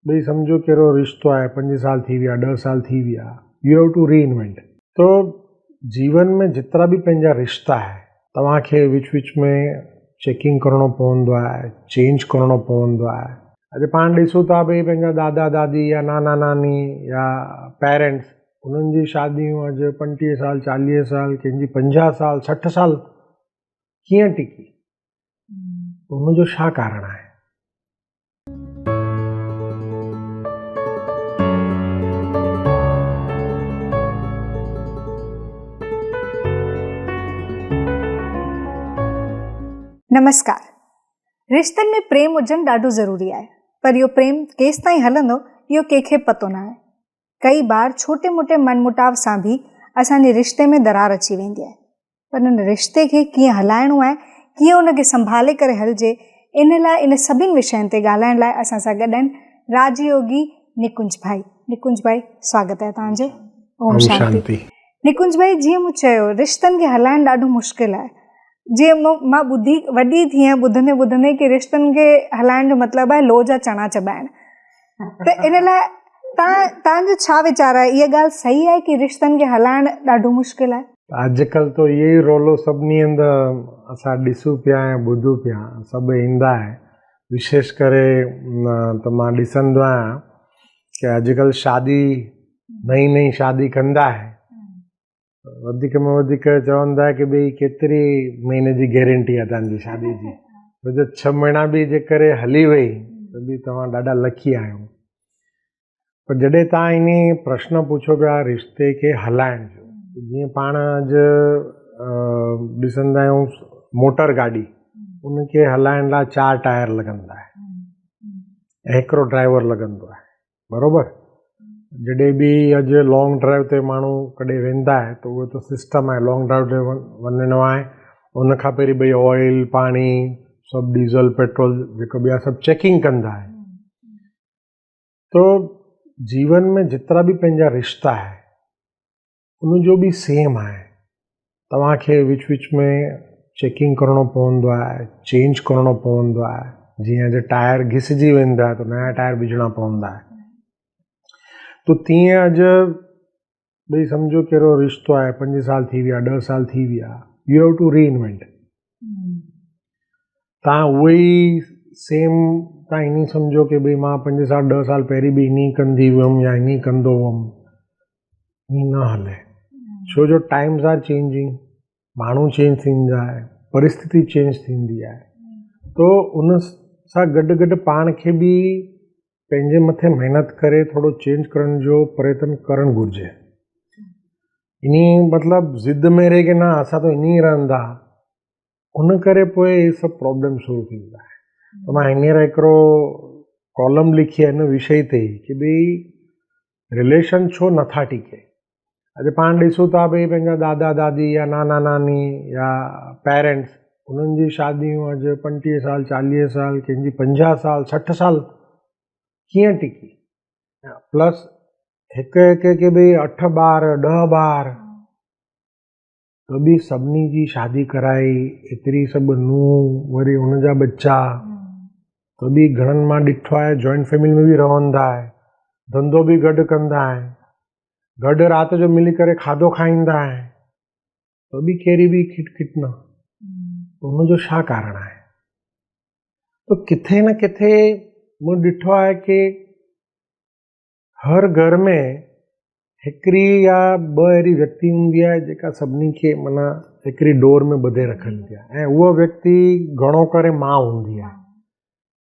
भाई समझो कहिड़ो रिश्तो आहे, 5 साल थी विया, 10 साल थी विया, यू हैव टू रीइन्वेंट। तो जीवन में जेतिरा बि पंहिंजा रिश्ता आहे तव्हांखे विच में चेकिंग करणो पवंदो आहे, चेंज करणो पवंदो आहे। अॼु पाण ॾिसूं था भई पंहिंजा दादा दादी या नाना नानी या पेरेंट्स, उन्हनि जी शादियूं अॼु 35 साल 40 साल, कंहिंजी 50 साल 60 साल कीअं टिकी? उनजो छा कारण आहे? नमस्कार। रिश्तनि में प्रेम हुजणु ॾाढो ज़रूरी आहे, पर इहो प्रेम केसि ताईं हलंदो इहो कंहिंखे पतो न आहे। कई बार छोटे मोटे मनमुटाव सां बि असांजे रिश्ते में दरार अची वेंदी आहे, पर इन रिश्ते खे कीअं हलाइणो आहे, कीअं उनखे संभाले करे हलिजे, इन लाइ इन सभिनि विषयनि ते ॻाल्हाइण लाइ असां सां गॾु आहिनि राजयोगी निकुंज भाई। निकुंज भाई, स्वागत आहे तव्हांजो। ओम शांति। निकुंज भाई, जीअं मूं चयो, रिश्तनि खे हलाइणु ॾाढो मुश्किल आहे। जीअं मां वॾी थी आहियां ॿुधंदे कि रिश्तनि खे हलाइण जो मतिलबु आहे लोह जा चणा चॿाइण। त इन लाइ तव्हांजो छा वीचार आहे? इहा ॻाल्हि सही आहे कि रिश्तनि खे हलाइण ॾाढो मुश्किल आहे? अॼुकल्ह तो इहो ई रोलो सभिनी हंधि असां ॾिसूं पिया ऐं ॿुधूं पिया, सभु ईंदा आहे। विशेष करे त मां ॾिसंदो आहियां कि अॼुकल्ह शादी नई शादी कंदा आहे, वधीक में वधीक चवंदा कि भई केतिरी महीने जी गारंटी आहे तव्हांजी शादी जी, छो जो 6 महीना बि जेकर हली वई त बि तव्हां ॾाढा लकी आहियो। पर जॾहिं तव्हां इन प्रश्न पुछो पिया रिश्ते खे हलाइण जो, जीअं पाण अॼु ॾिसंदा आहियूं मोटर गाॾी, उनखे हलाइण लाइ 4 टायर लॻंदा आहे ऐं हिकिड़ो ड्राइवर लॻंदो आहे, बराबरि। जॾहिं बि अॼु लॉन्ग ड्राइव ते माण्हू कॾहिं वेंदा आहे त उहो त सिस्टम आहे, लॉन्ग ड्राइव ते वञिणो आहे, उनखां पहिरीं भई ऑइल पाणी सभु डीज़ल पेट्रोल जेको बि आहे सभु चेकिंग कंदा आहे। तो जीवन में जेतिरा बि पंहिंजा रिश्ता आहे उनजो बि सेम आहे, तव्हांखे विच में चेकिंग करणो पवंदो आहे, चेंज करणो पवंदो आहे। जीअं अॼु टायर घिसिजी वेंदा आहे त नया टायर विझणा पवंदा आहे। तो तीअं अॼु भई सम्झो कहिड़ो रिश्तो आहे, 5 साल थी विया, 10 साल थी विया, यू हैव टू रीइन्वेंट। तव्हां उहो ई सेम तव्हां इन सम्झो कि भई मां 5 साल 10 साल पहिरीं बि इन कंदी हुअमि या इन कंदो हुअमि, ईअं न हले। छो जो टाइम्स आर चेंजिंग, माण्हू चेंज थींदा आहे, परिस्थिति चेंज थींदी आहे। तो उन सां गॾु पाण खे बि पंहिंजे मथे महिनत करे थोरो चेंज करण जो प्रयत्न करणु घुरिजे। इन मतिलबु ज़िद में रहे कि न असां तो इन ई रहंदा, उन करे पोइ इहे सभु प्रॉब्लम शुरू थींदा आहे। त मां हींअर हिकिड़ो कॉलम लिखी आहे हिन विषय ते कि भई रिलेशन छो नथा टिके। अॼु पाण ॾिसूं था भई पंहिंजा दादा दादी या नाना नानी या पेरेंट्स, उन्हनि जी शादियूं अॼु 35 साल 40 साल, कंहिंजी 50 साल 60 साल कीअं टिकी? प्लस हिकु के भई 8 ॿार 10 ॿार, त बि सभिनी जी शादी कराई, एतिरी सभु नूंहं, वरी हुनजा बच्चा, त बि घणनि मां ॾिठो आहे जॉइंट फैमिली में बि रहंदा आहे, धंधो बि गॾु कंदा आहिनि, गॾु राति जो मिली करे खाधो खाईंदा आहिनि, त बि कहिड़ी बि खिटखिट न। हुनजो छा कारण आहे? तो किथे न किथे मूं ॾिठो आहे कि हर घर में हिकिड़ी या 2 अहिड़ी व्यक्ति हूंदी आहे जेका सभिनी खे माना हिकिड़ी डोर में ॿधे रखंदी आहे, ऐं उहा व्यक्ति घणो करे मां हूंदी आहे,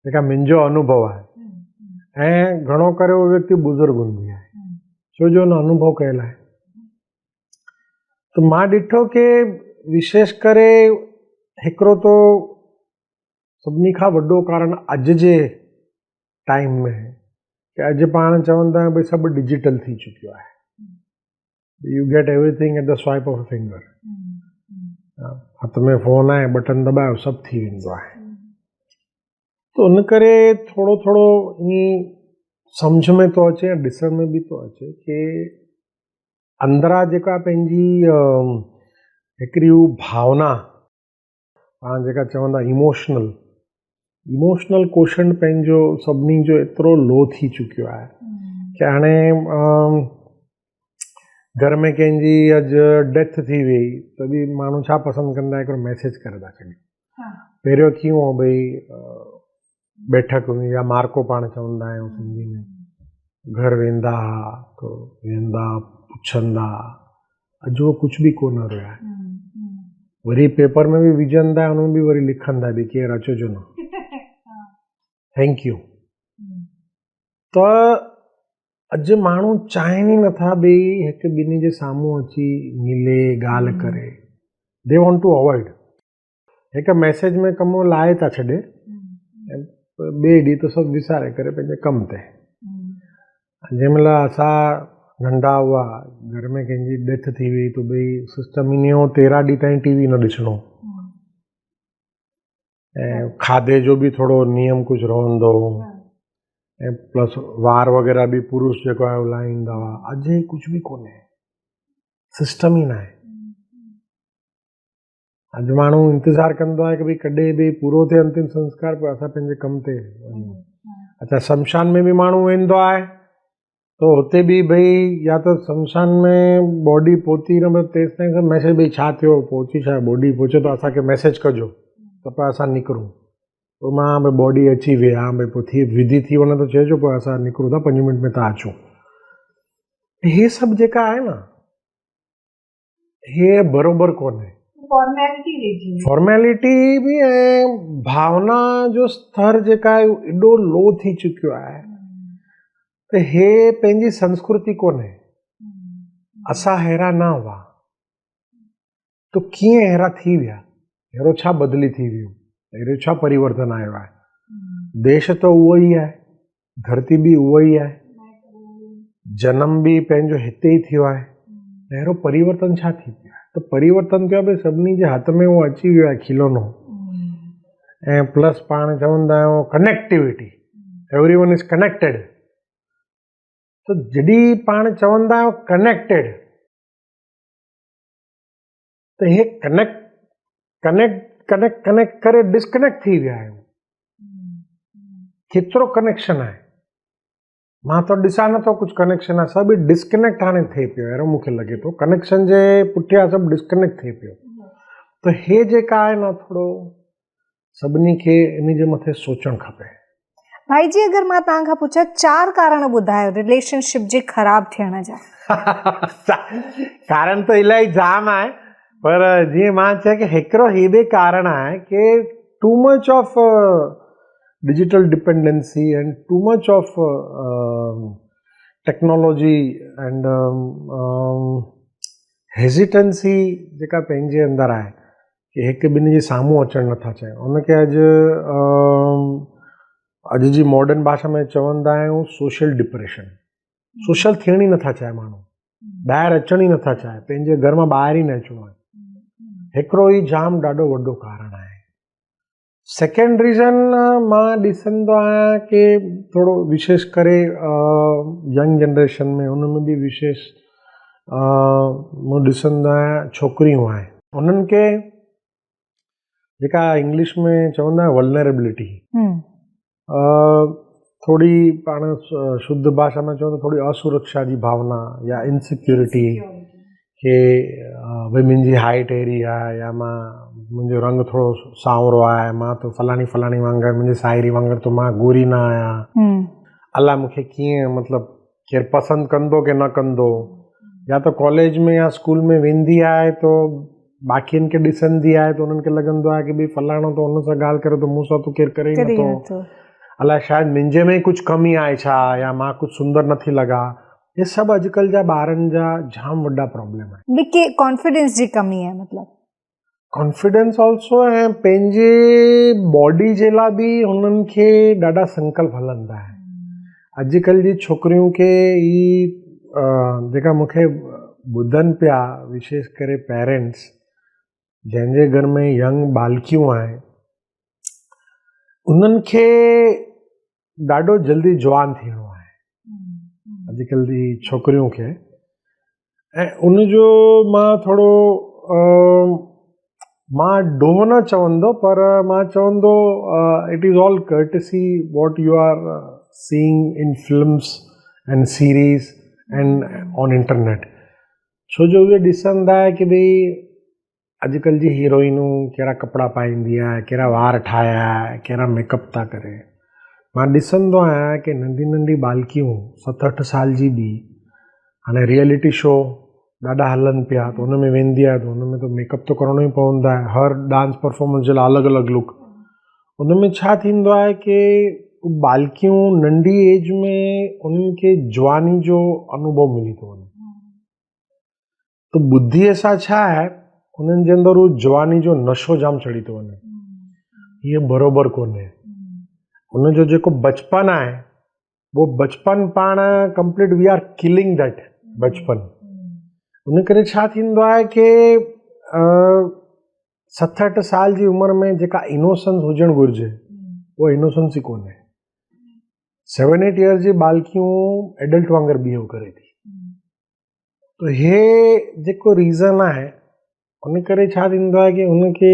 जेका मुंहिंजो अनुभव आहे। ऐं घणो करे उहा व्यक्ति बुज़ुर्ग हूंदी आहे, छो जो हुन अनुभव कयल आहे। त मां ॾिठो कि विशेष करे हिकिड़ो तो सभिनी खां वॾो कारण अॼु जे टाइम में कि अॼु पाण चवंदा आहियूं भई सभु डिजिटल थी चुकियो आहे। You get everything at the swipe of a finger. हथ में फ़ोन आहे, बटन दॿायो, सभु थी वेंदो आहे। तो उन करे थोरो ईअं सम्झ में थो अचे, ॾिसण में बि थो अचे कि अंदरां जेका पंहिंजी हिकिड़ी भावना, पाण जेका चवंदा इमोशनल, इमोशनल कोशंट पंहिंजो सभिनी जो एतिरो लो थी चुकियो आहे कि हाणे घर में कंहिंजी अॼु डेथ थी वई त बि माण्हू छा पसंदि कंदा हिकिड़ो मैसेज करे था छॾनि। पहिरियों कीअं हो भई बैठक हुई या मार्को पाण चवंदा आहियूं सिंधी में, घर वेंदा हुआ तो वेंदा पुछंदा, अॼु उहो कुझु बि कोन रहियो आहे। वरी पेपर में बि विझंदा, हुन बि वरी लिखंदा बि केरु अचो जो न, थैंक यू। त अॼु माण्हू चाहिनि ई नथा भई हिकु ॿिन्ही जे साम्हूं अची मिले ॻाल्हि करे। दे वॉन्ट टू अवॉइड, हिकु मैसेज में कमु लाहे था छॾे ऐं ॿिए ॾींहुं त सभु विसारे करे पंहिंजे कम ते। जंहिं महिल असां नंढा हुआ, घर में कंहिंजी डेथ थी वई त भई सिस्टम ईअं हो 13 ॾींहं ताईं टीवी न ॾिसणो, ऐं खाधे जो बि थोरो नियम कुझु रहंदो हो, ऐं प्लस वार वग़ैरह बि पुरुष जेको आहे उलाईंदा हुआ। अॼु कुझु बि कोन्हे, सिस्टम ई न आहे। अॼु माण्हू इंतज़ारु कंदो आहे कि भई कॾहिं बि पूरो थिए अंतिम संस्कार, पोइ असां पंहिंजे कम ते वञूं। अच्छा, शमशान में बि माण्हू वेंदो आहे तो हुते बि भई या त शमशान में बॉडी पहुती न तेसि ताईं मैसेज भई छा थियो, पहुची छा, बॉडी पहुचे तो असांखे मैसेज कजो त पोइ असां निकिरूं। पोइ मां भई बॉडी अची वई आहे, भई पोइ थी विधि थी वञे त चइजो, पोइ असां निकिरूं था 5 मिंट में था अचूं। हे सभु जेका आहे न, हे बराबरि कोन्हे। फॉर्मेलिटी बि ऐं भावना जो स्तर जेका आहे एॾो लो थी चुकियो आहे त हे पंहिंजी संस्कृति कोन्हे। असां अहिड़ा न हुआ तो कीअं अहिड़ा थी विया, अहिड़ो छा बदिली थी वियो, अहिड़ो छा परिवर्तन आयो आहे। देश त उहो ई आहे, धरती बि उहो ई आहे, जनम बि पंहिंजो हिते ई थियो आहे, अहिड़ो परिवर्तन छा थी पियो आहे। त परिवर्तन थियो आहे, सभिनी जे हथ में उहो अची वियो आहे खिलौनो। ऐं प्लस पाण चवंदा आहियूं कनेक्टिविटी, एवरीवन इज कनेक्टेड। त जॾहिं पाण चवंदा आहियूं कनेक्टेड, त हे कनेक्ट करे डिस्कनेक्ट थी विया आहियूं। केतिरो कनेक्शन आहे, मां त ॾिसां नथो कुझु कनेक्शन आहे, सभु डिस्कनेक्ट हाणे थिए पियो, अहिड़ो मूंखे लॻे थो। कनेक्शन जे पुठियां सभु डिस्कनेक्ट थिए पियो। त हे जेका आहे न, थोरो सभिनी खे इन जे मथे सोचणु खपे। भाई जी, अगरि मां तव्हां खां पुछां 4 कारण ॿुधायो रिलेशनशिप जे ख़राब थियण जा। कारण त इलाही जाम आहे, पर जीअं मां चयो कि हिकिड़ो ही बि कारण आहे कि too much of digital dependency and too much of technology and hesitancy जेका पंहिंजे अंदरि आहे कि हिकु ॿिन्ही जे साम्हूं अचणु नथा चाहिनि। उनखे अॼु जी मॉडर्न भाषा में चवंदा आहियूं सोशल डिप्रेशन। सोशल थियण ई नथा चाहे माण्हू, ॿाहिरि अचण ई नथा चाहे, पंहिंजे घर मां ॿाहिरि ई न अचिणो आहे। हिकिड़ो ई जाम ॾाढो वॾो कारण आहे। सेकेंड रीज़न मां ॾिसंदो आहियां कि थोरो विशेष करे यंग जनरेशन में, उनमें बि विशेष मां ॾिसंदो आहियां छोकिरियूं आहिनि, उन्हनि खे जेका इंग्लिश में चवंदा आहियूं वल्नरेबिलिटी, थोड़ी पाण शुद्ध भाषा में चवंदा थोड़ी असुरक्षा जी भावना या इनसिक्योरिटी, कि भई मुंहिंजी हाइट अहिड़ी आहे, या मुंहिंजो रंग थोरो सांवरो आहे, मां त फलाणी वांगुरु, मुंहिंजी साहेड़ी वांगुरु त मां गोरी न आहियां, अलाए मूंखे कीअं मतिलबु केरु पसंदि कंदो की न कंदो। या त कॉलेज में या स्कूल में वेंदी आहे तो बाक़ियुनि खे ॾिसंदी आहे त उन्हनि खे लॻंदो आहे कि भई फलाणो त हुन सां ॻाल्हि करे त मूंसां त केरु करे ई नथो, अलाए शायदि मुंहिंजे में कुझु कमी आहे छा, या मां कुझु सुंदर नथी लॻा। ये सभु अॼुकल्ह जा ॿारनि जा जाम वॾा प्रॉब्लम आहे। कॉन्फिडेंस जी कमी आहे, मतिलबु कॉन्फिडेंस ऑल्सो, ऐं पंहिंजे बॉडी जे लाइ बि हुननि खे ॾाढा संकल्प हलंदा आहिनि। अॼुकल्ह जी छोकिरियूं खे ई जेका मूंखे ॿुधनि पिया, विशेष करे पेरेंट्स जंहिंजे घर में यंग बालकियूं आहिनि, उन्हनि खे ॾाढो जल्दी जवान थियणो आहे अॼुकल्ह जी छोकिरियूं खे। ऐं उनजो मां थोरो मां डोह न चवंदो, पर मां चवंदो it is all courtesy what you are seeing in films and series and on internet. छो जो उहे ॾिसंदा आहे कि भई अॼुकल्ह जी हीरोइनूं कहिड़ा कपिड़ा पाईंदी आहे, कहिड़ा वार ठाहिया आहे, कहिड़ा मेकअप था करे। मां ॾिसंदो आहियां कि नंढी नंढी बालकियूं 7-8 साल जी बि हाणे रियलिटी शो ॾाढा हलनि पिया, त हुन में वेंदी आहे त हुन में त मेकअप त करिणो ई पवंदो आहे, हर डांस परफॉर्मेंस जे लाइ अलॻि अलॻि लुक। हुन में छा थींदो आहे कि बालकियूं नंढी एज में उन्हनि खे जवानी जो अनुभव मिली थो वञे, त ॿुद्धीअ सां छा आहे उन्हनि जे अंदरि उहो जवानी जो नशो जाम चढ़ी थो वञे। हीअ बराबरि कोन्हे। हुनजो जेको बचपन आहे वो बचपन पाण complete we are killing that बचपन। उन करे छा थींदो आहे कि 7-8 साल जी उमिरि में जेका इनोसेंस हुजणु घुरिजे उहा इनोसेंस ई कोन्हे। 7-8 ईयर्स जी बालकियूं एडल्ट वांगुरु बिहेव करे थी। तो हे जेको रीज़न आहे उन करे छा थींदो आहे कि उनखे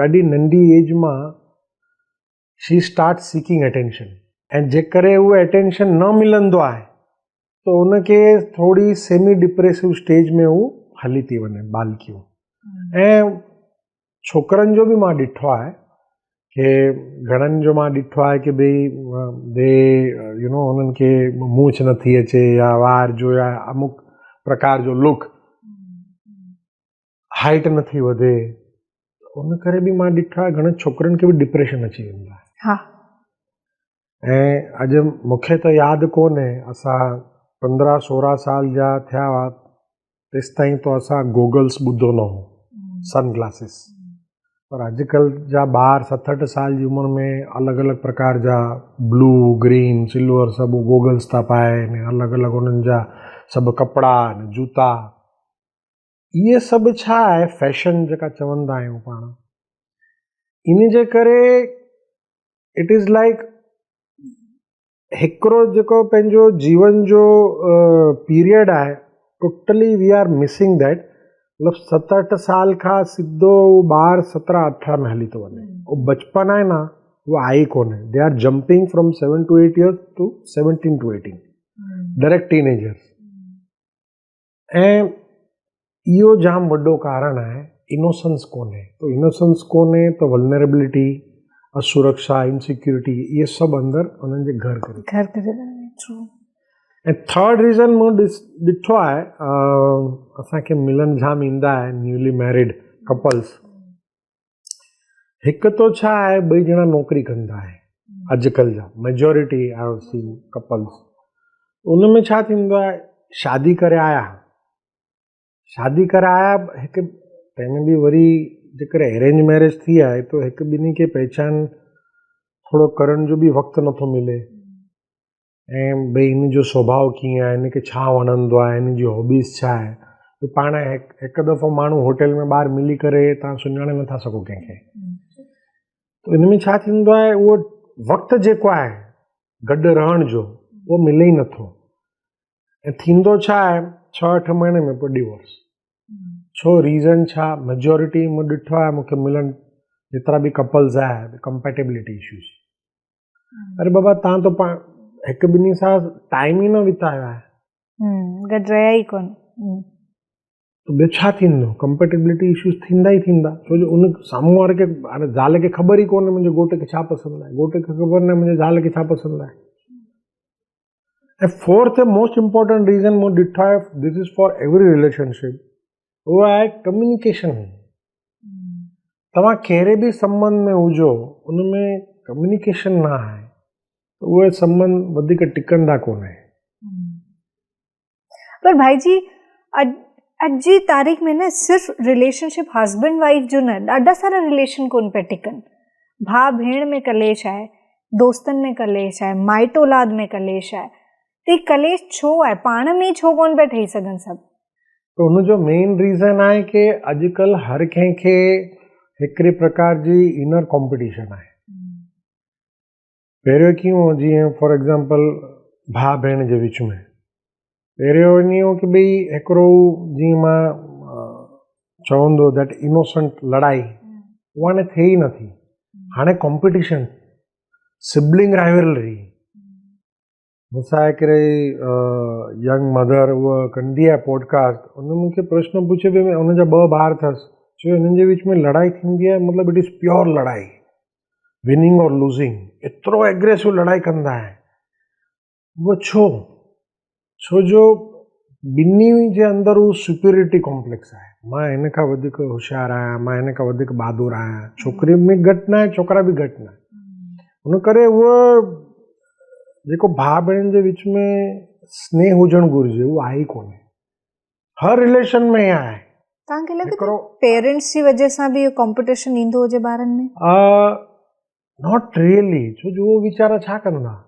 ॾाढी नंढी एज मां शी स्टार्ट सीकिंग अटेंशन, ऐं जेकरे उहो अटेंशन न मिलंदो आहे त उनखे थोड़ी सेमी डिप्रेसिव स्टेज में हू हली थी वञे बालकियूं। ऐं छोकरनि जो बि मां ॾिठो आहे कि घणनि जो मां ॾिठो आहे कि भई दे उन्हनि खे मूंछ नथी अचे या वार जो या अमुक प्रकार जो लुक, हाइट नथी वधे, उन करे बि मां ॾिठो आहे घणनि छोकरनि खे बि डिप्रेशन अची वेंदो आहे। हा। ऐं अॼु मूंखे त यादि कोन्हे, असां 15-16 साल जा थिया हुआ तेसि ताईं तो असां गोगल्स ॿुधो न हो, सन ग्लासिस। पर अॼुकल्ह जा ॿार 7-8 साल जी उमिरि में अलॻि अलॻि प्रकार जा ब्लू, ग्रीन, सिल्वर सभु गोगल्स था पाइनि, अलॻि अलॻि उन्हनि जा सभु कपिड़ा जूता। इहे सभु छा आहे फैशन जेका चवंदा आहियूं पाण, इन जे करे इट इज़ लाइक हिकिड़ो जेको पंहिंजो जीवन जो पीरियड आहे totally we are missing that. मतलब 7-8 साल खां सिधो ॿार 17-18 में हली थो वञे। उहो बचपन आहे न उहो आहे ई कोन्हे। They are jumping from 7 to 8 years to 17 to 18 direct teenagers. ऐं इहो जाम वॾो कारण आहे, इनोसेंस कोन्हे। तो इनोसेंस कोन्हे त वल्नरेबिलिटी, असुरक्षा, इनसिक्योरिटी, इहे सभु अंदरि उन्हनि जे घर करे। ऐं थर्ड रीज़न मूं ॾिठो आहे, असांखे मिलनि जाम ईंदा आहे न्यूली मैरिड कपल्स। हिकु तो छा आहे ॿई ॼणा नौकरी कंदा आहे अॼुकल्ह जा majority I have seen couples. उन में छा थींदो आहे, शादी करे आया हिकु तंहिंमें बि वरी जेकर अरेंज मैरिज थी आहे तो हिकु ॿिन्ही खे पहचान थोरो करण जो बि वक़्तु नथो मिले। ऐं भई हिन जो स्वभाव कीअं आहे, हिन खे छा वणंदो आहे, हिन जी हॉबीज़ छा आहे। त पाण हिकु दफ़ो माण्हू होटल में ॿाहिरि मिली करे तव्हां सुञाणे नथा सघो कंहिंखे। तो हिन में छा थींदो आहे, उहो वक़्तु जेको आहे गॾु रहण जो उहो मिले ई नथो। ऐं थींदो छा आहे 6-8 महीने में पोइ डिवोर्स। छो रीज़न छा, मेजॉरिटी मूं ॾिठो आहे मूंखे मिलनि जेतिरा बि कपल्स आहे कंपेटेबिलिटी इश्यूज़। अरे बाबा तव्हां तो पाण हिकु ॿिन्ही सां टाइम ई न बितायो आहे, गॾु रहिया ई कोन, त ॿियो छा थींदो, कंपेटेबिलिटी इश्यूज़ थींदा ई थींदा। छो जो उन साम्हूं वारे खे हाणे ज़ाल खे ख़बर ई कोन्हे मुंहिंजे घोट खे छा पसंदि आहे, घोट खे ख़बर न मुंहिंजे ज़ाल खे छा पसंदि आहे। ऐं फोर्थ मोस्ट इम्पॉर्टेंट रीज़न मूं ॾिठो आहे, this is for every relationship, उहो आहे कम्युनिकेशन। तव्हां कहिड़े बि संबंध में हुजो उन में कम्युनिकेशन न आहे उहे संबंध वधीक टिकंदा कोन्हे। पर भाई जी अॼु जी तारीख़ में न सिर्फ़ रिलेशनशिप हस्बैंड वाइफ जो न, ॾाढा सारा रिलेशन कोन पिया टिकनि। भाउ भेण में कलेश आहे, दोस्तनि में कलेश आहे, माइट औलाद में कलेश आहे। त कलेश छो आहे, पाण में छो कोन पिया ठही सघनि सभु? तो हुनजो मेन रीज़न आहे कि अॼुकल्ह हर कंहिंखे हिकिड़े प्रकार जी इनर कॉम्पिटिशन आहे। पहिरियों कीअं हो, जीअं फॉर एग्ज़ाम्पल भाउ भेण जे विच में पहिरियों ईअं हो कि भई हिकिड़ो जीअं मां चवंदो दैट इनोसेंट लड़ाई उहो हाणे थिए ई नथी। हाणे कॉम्पिटिशन, सिबलिंग राइवलरी। मूंसां हिकिड़े यंग मदर उहा कंदी आहे पॉडकास्ट, उन मूंखे प्रश्न पुछियो पियो, हुनजा 2 ॿार अथसि, चयो हिननि जे विच में लड़ाई थींदी आहे, मतिलबु इट इज़ प्योर लड़ाई, विनिंग और लूज़िंग, एतिरो एग्रेसिव लड़ाई कंदा आहिनि। उहो छो जो ॿिन्ही जे अंदरि उहो सुपीरियरिटी कॉम्प्लेक्स आहे। मां हिन खां वधीक होशियारु आहियां, मां हिन खां वधीक बहादुर आहियां। छोकिरी में घटि न आहे, छोकिरा बि घटि न आहे। हुन करे उहो जेको भाउ भेण जे विच में स्नेह हुजणु घुरिजे उहो आहे ई कोन्हे। हर रिलेशन में आहे। तव्हांखे लॻे थो पेरेंट्स जी वजह सां बि इहो कॉम्पिटिशन ईंदो हुजे ॿारनि में? नॉट रियली, छो जो उहो वीचारा छा कंदा।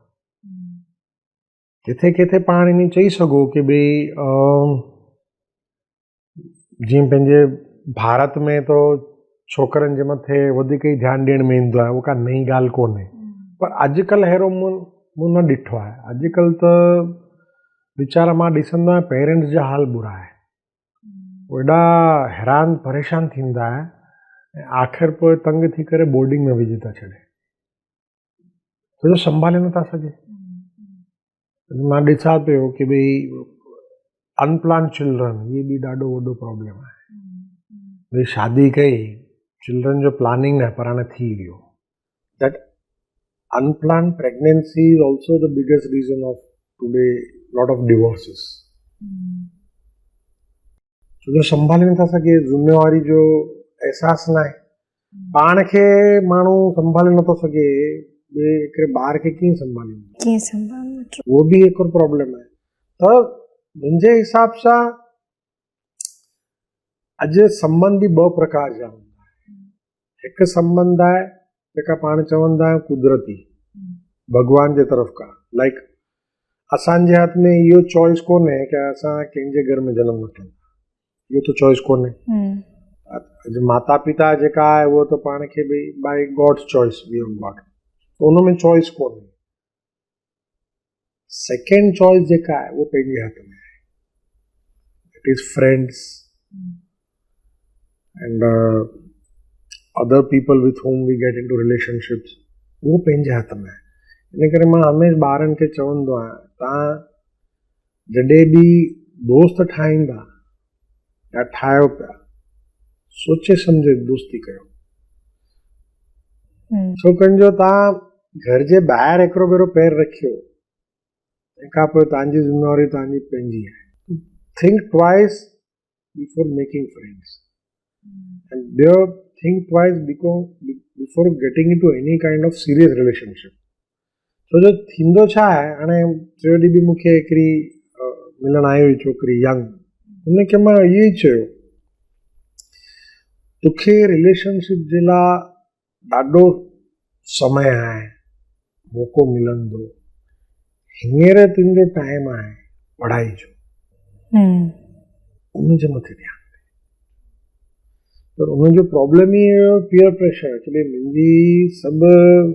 किथे किथे पाण ईअं चई सघो कि भई जीअं पंहिंजे भारत में तो छोकरनि जे मथे वधीक ई ध्यानु ॾियण में ईंदो आहे, उहो का नई ॻाल्हि कोन्हे। पर अॼुकल्ह अहिड़ो मूं न ॾिठो आहे। अॼुकल्ह त वीचारा मां ॾिसंदो आहियां पेरेंट्स जा हाल बुरा आहे। उहे एॾा हैरान परेशान थींदा ऐं आख़िर पोइ तंग थी करे बोर्डिंग में विझी था छॾे, छो जो संभाले नथा सघे। मां ॾिसां पियो कि भई अनप्लान चिल्ड्रन, इहे बि ॾाढो वॾो प्रॉब्लम आहे। भई शादी कई, चिल्ड्रन जो प्लानिंग न, पर हाणे थी वियो। That unplanned pregnancy is also the biggest reason of today lot of divorces. छो जो संभाले नथा सघे, ज़िम्मेवारी जो एहसासु न आहे। पाण खे माण्हू संभाले नथो सघे, ॿिए हिकिड़े ॿार खे कीअं संभालींदो, उहो बि हिकिड़ो प्रॉब्लम आहे। त मुंहिंजे हिसाब सां अॼु संबंध बि 2 प्रकार जा हूंदा आहिनि। हिकु संबंध आहे जेका पाण चवंदा आहियूं कुदरती, भॻवान जे तरफ़ खां। लाइक असांजे हथ में इहो चॉइस कोन्हे कि असां कंहिंजे घर में जनमु वठूं, इहो त चॉइस कोन्हे। अॼु माता पिता जेका आहे उहो त पाण खे भई by God's choice we have got, उन में चॉइस कोन्हे। सेकेंड चॉइस जेका आहे उहो पंहिंजे हथ में आहे, it is friends and other people with home we get into relationships, उहो पंहिंजे हथ में आहे। इन करे मां हमेशह ॿारनि खे चवंदो आहियां, तव्हां जॾहिं बि दोस्त ठाहींदा या ठाहियो पिया, सोचे सम्झे दोस्ती कयो। छोकरि जो तव्हां घर जे ॿाहिरि हिकिड़ो भेरो पैर रखियो, तंहिंखां पोइ तव्हांजी ज़िम्मेवारी तव्हांजी पंहिंजी आहे। Think twice before making friends and think twice before getting into any kind of serious relationship. छो जो थींदो छा आहे, हाणे टियों ॾींहुं बि मूंखे हिकिड़ी मिलण आई हुई छोकिरी यंग, हुनखे मां इहो ई चयो, तोखे रिलेशनशिप जे लाइ ॾाढो समय आहे, मौक़ो मिलंदो, हींअर तुंहिंजो टाइम आहे पढ़ाई जो, उनजे मथे ध्यानु ॾे। पर उनजो प्रॉब्लम ई हुयो पीयर प्रेशर, कि भई मुंहिंजी सभु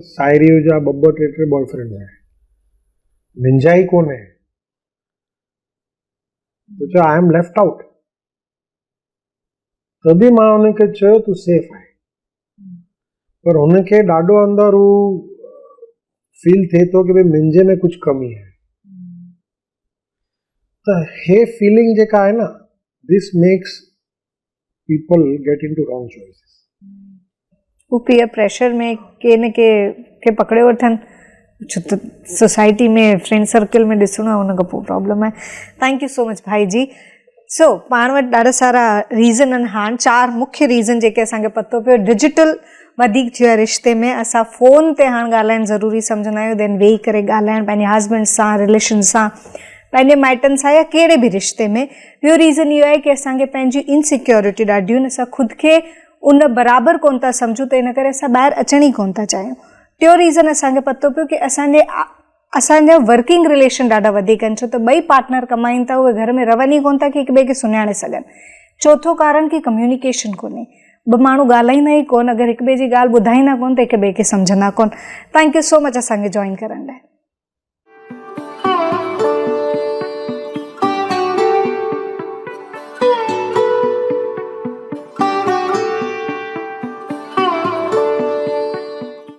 साहेड़ियूं जा 2-2 बॉयफ्रेंड आहिनि, मुंहिंजा ई कोन्हे, त चयो आई एम लेफ्ट आउट। तॾहिं मां हुनखे चयो तूं सेफ आहे, पर हुनखे ॾाढो अंदरि हू फील थिए थो कि भई मुंहिंजे में कुझु कमी आहे। त हे फीलिंग जेका आहे न, this makes people get into wrong choices. वो पीयर प्रेशर में के न के पकड़े वठनि, छो त सोसाइटी में फ्रेंड सर्कल में ॾिसणो आहे, हुन खां पोइ प्रॉब्लम आहे। थैंक यू सो मच भाई जी। सो पाण वटि ॾाढा सारा रीज़न आहिनि। हाणे 4 मुख्य रीज़न जेके असांखे पतो पियो। डिजिटल वधीक थियो आहे रिश्ते में, असां फ़ोन ते हाणे ॻाल्हाइणु ज़रूरी सम्झंदा आहियूं, देन वेही करे ॻाल्हाइणु पंहिंजे हस्बैंड सां, रिलेशन सां, पंहिंजे माइटनि सां, या कहिड़े बि रिश्ते में। ॿियो रीज़न इहो आहे कि असांखे पंहिंजी इनसिक्योरिटी ॾाढियूं आहिनि, असां ख़ुदि खे उन बराबरि कोन था सम्झूं, त इन करे असां ॿाहिरि अचण ई कोन था चाहियूं। टियों रीज़न असांखे पतो पियो कि असांजा वर्किंग रिलेशन ॾाढा वधीक आहिनि, छो त 2 पार्टनर कमाइनि था, उहे घर में रहनि ई कोन था कि हिक ॿिए खे सुञाणे सघनि। चौथो कारण कि कम्युनिकेशन कोन्हे, 2 माण्हू ॻाल्हाईंदा ई कोन, अगरि हिक ॿिए जी ॻाल्हि ॿुधाईंदा कोन त हिक ॿिए खे सम्झंदा कोन। थैंक यू सो मच असांखे जॉइन करण लाइ।